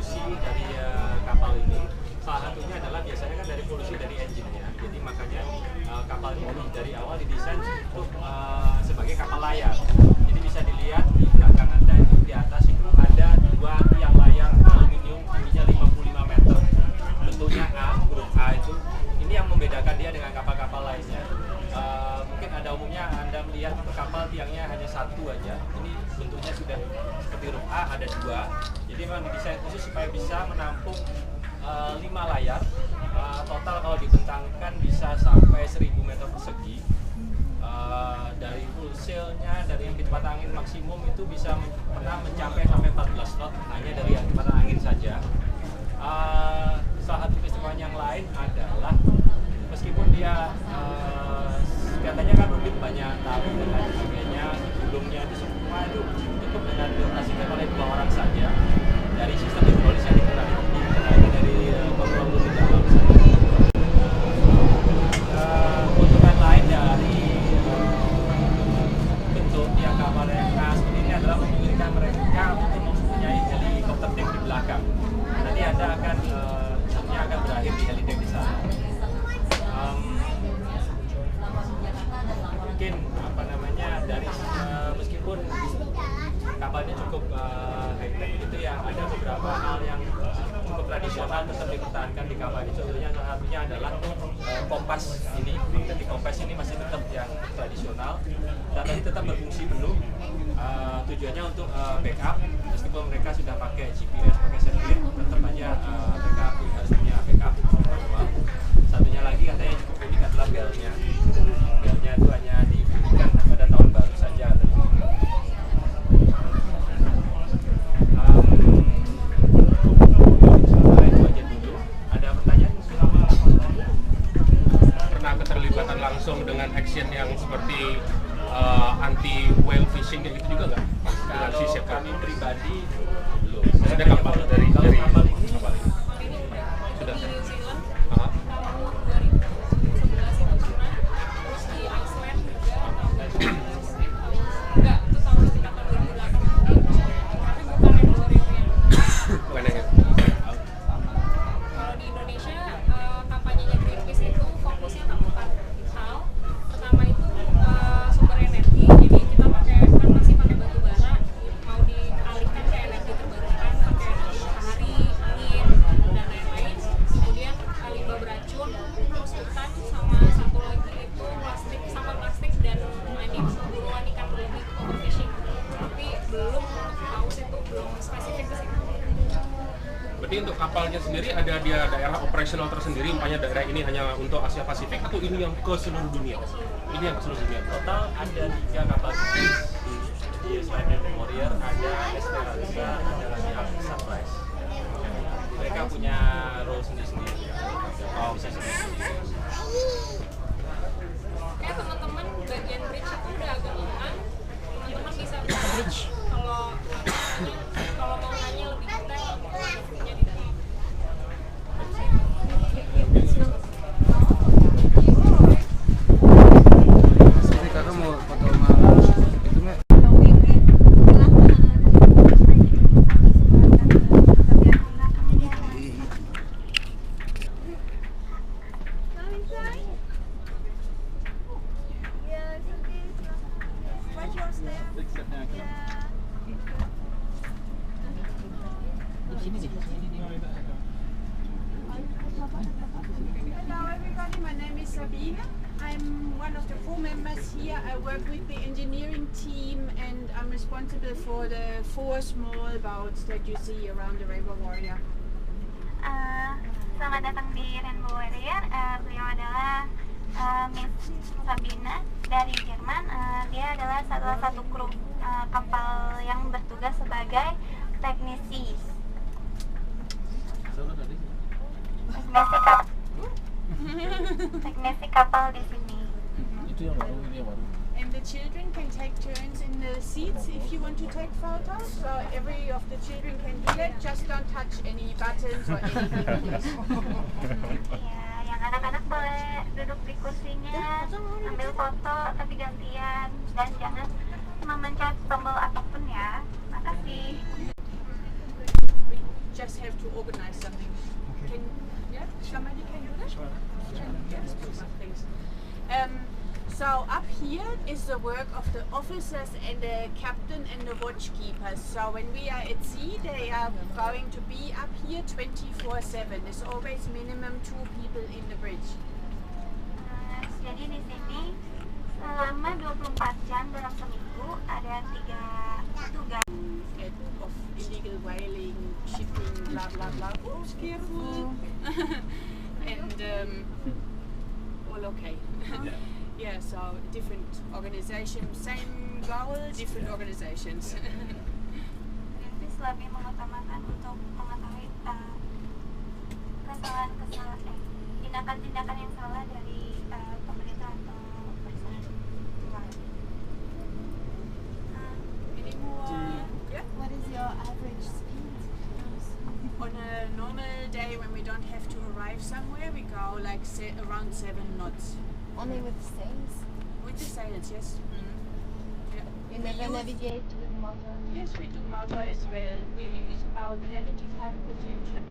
polusi dari kapal ini salah satunya adalah biasanya kan dari polusi dari engine-nya. Jadi makanya kapal ini dari awal didesain untuk sebagai kapal layar. Jadi bisa dilihat di belakang Anda itu di atas itu ada dua tiang layar aluminium tingginya 55 meter. Bentuknya A, huruf A itu. Ini yang membedakan dia dengan kapal-kapal lainnya. Mungkin ada umumnya Anda melihat itu kapal tiangnya hanya satu aja. Ini bentuknya sudah seperti huruf A, ada dua. Jadi memang didesain khusus supaya bisa menampung 5 layar. Total kalau dibentangkan bisa sampai 1000 meter persegi. Dari full sail-nya, dari kecepatan angin maksimum itu bisa pernah mencapai sampai 14 knot hanya dari kecepatan angin saja. Salah satu keistimewaan yang lain adalah meskipun dia katanya kan rumit banyak tali dan lain sebagainya, gulungnya itu semua itu cukup dengan dioperasikan oleh 2 orang saja. Dari sistem hidrolis yang dikenali dari kontrol lebih dalam. Keuntungan lain dari bentuk tiang kapal yang khas ini adalah memungkinkan mereka untuk mempunyai helikopter deck di belakang. Nanti Anda akan akan berakhir di helideck di sana. Mungkin dari meskipun kapalnya cukup high tech itu ya ada beberapa hal yang cukup tradisional tetap dipertahankan di kapal ini. Contohnya salah satunya adalah kompas ini. Jadi kompas ini masih tetap yang tradisional dan tadi tetap berfungsi penuh. Tujuannya untuk backup meskipun mereka sudah pakai GPS, pakai satelit, tetap aja mereka harus punya backup manual. Satunya lagi katanya cukup unik adalah belnya. Belnya itu hanya dibunyikan pada tahun baru saja. Itu aja dulu. Ada pertanyaan? Pernah keterlibatan langsung dengan action yang seperti anti whale fishing kayak gitu juga nggak? Kalau kami pribadi belum. Sudah kapal dari kapal ini sudah. Berarti untuk kapalnya sendiri ada dia daerah operasional tersendiri, umpamanya daerah ini hanya untuk Asia Pasifik atau ini yang ke seluruh dunia? Ini yang ke seluruh dunia. Total ada 3 kapal di selain Warrior, ada Esperanza, ada lagi Sunrise. Mereka punya role sendiri-sendiri. Bisa sendiri-sendiri. Teman-teman bagian bridge itu udah agak lengan. Teman-teman bisa bridge kalau mau nanya lebih detail punya di dalam. Kakak mau foto sama itu nggak? Hello everybody, my name is Sabine. I'm one of the crew members here. I work with the engineering team and I'm responsible for the 4 small boats that you see around the Rainbow Warrior. Selamat datang di Rainbow Warrior. Beliau adalah Miss Sabina dari Jerman. Dia adalah salah satu kru kapal yang bertugas sebagai teknisi. Teknisi kapal di sini. Itu yang baru, ini yang baru. And the children can take turns in the seats if you want to take photos. So every of the children can do that. Just don't touch any buttons or anything. Ya, yang anak-anak boleh duduk di kursinya, ambil foto tapi gantian dan jangan memencet tombol apapun ya. Makasih. Just have to organize something. Can yeah, somebody can do that? Yes, thanks. So up here is the work of the officers and the captain and the watchkeepers. So when we are at sea, they are going to be up here 24/7. There's always minimum 2 people in the bridge. Jadi di sini selama 24 jam dalam seminggu ada 3 petugas. Of illegal whaling, shipping, blah blah blah. Oops, careful. And all okay. Yeah, so different organizations, same goal, different organizations. Greenpeace lebih mengutamakan untuk mengetahui tindakan-tindakan yang salah dari pemerintah atau perusahaan luar. Any more? Yeah. What is your average speed? On a normal day when we don't have to arrive somewhere, we go like around 7 knots. Only with sails? With the sails, yes. Yeah. You never navigate with motor? Yes, we do motor as well. We use about 75%.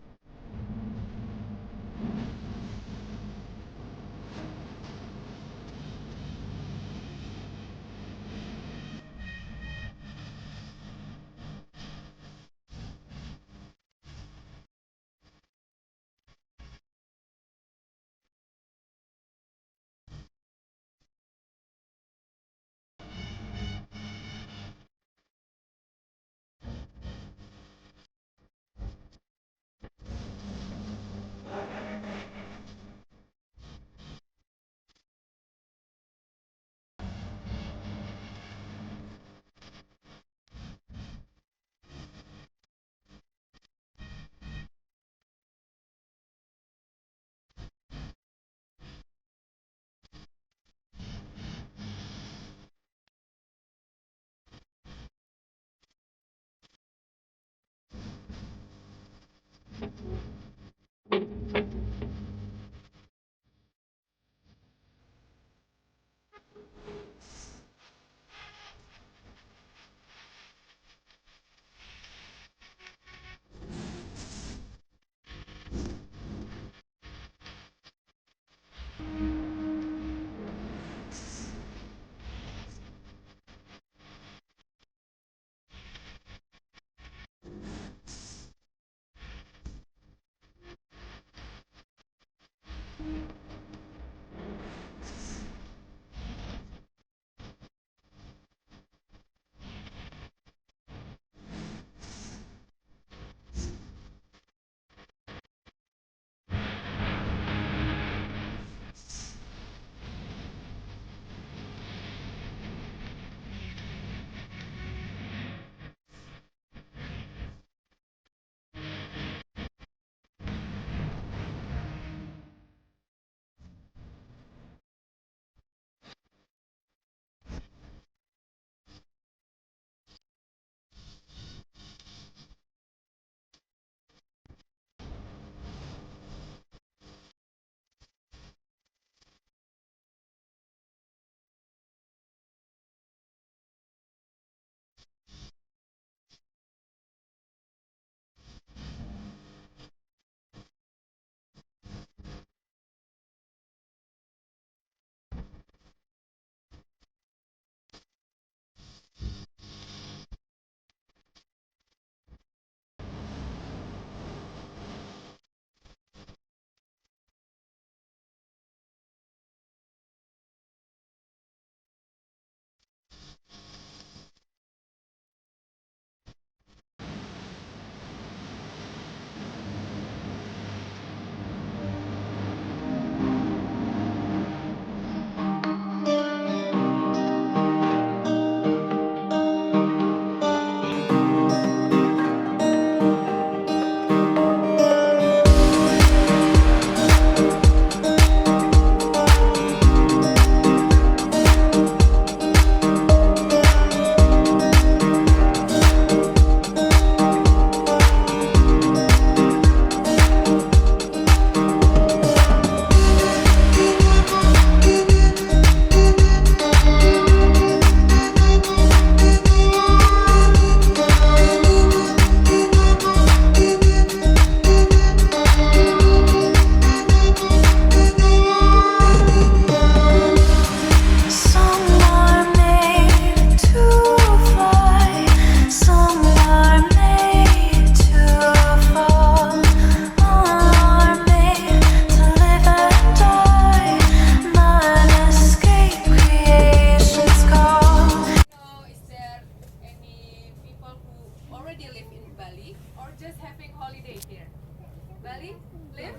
Bali? Live?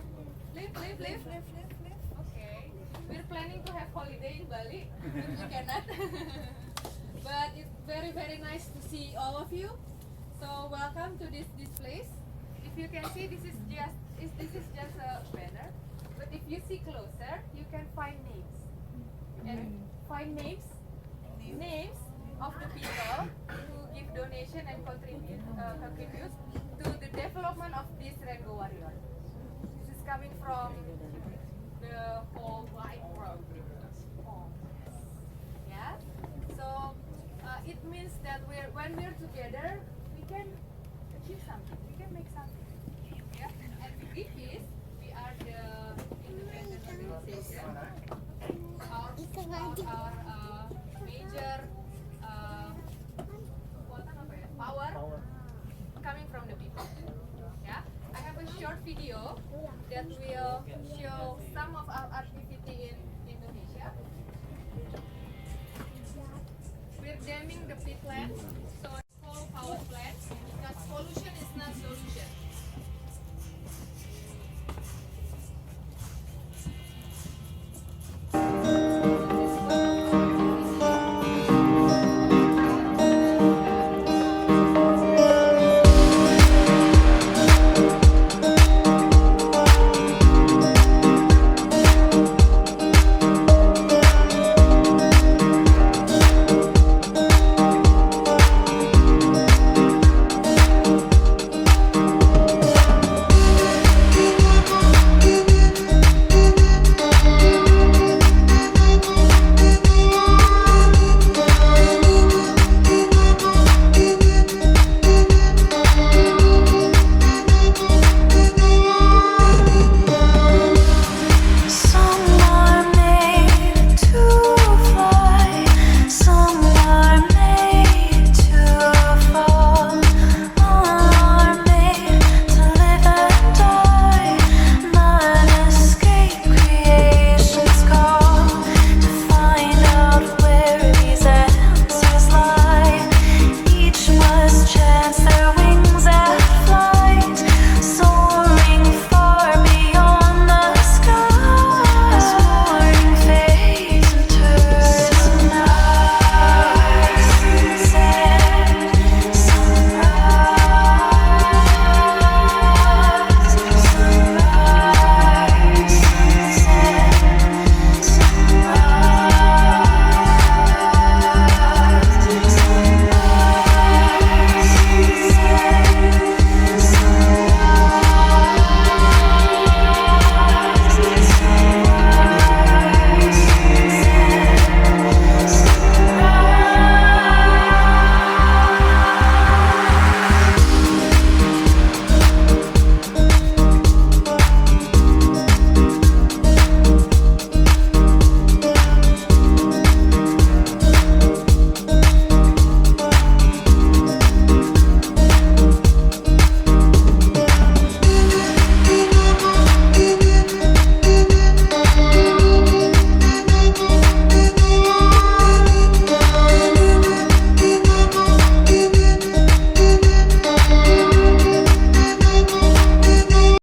Live? Okay. We're planning to have holiday in Bali, but we cannot. But it's very, very nice to see all of you. So welcome to this place. If you can see, this is just a banner. But if you see closer, you can find names. And find names of the people who give donation and contribute to the development of this Rainbow Warrior. This is coming from the whole wide world. Yeah. So it means that when we're together, we can achieve something. We can make something. Yeah. And with this, we are the independent organization. Our major power coming from the people. Yeah, I have a short video that will show some of our activity in Indonesia. We're damming the peatland so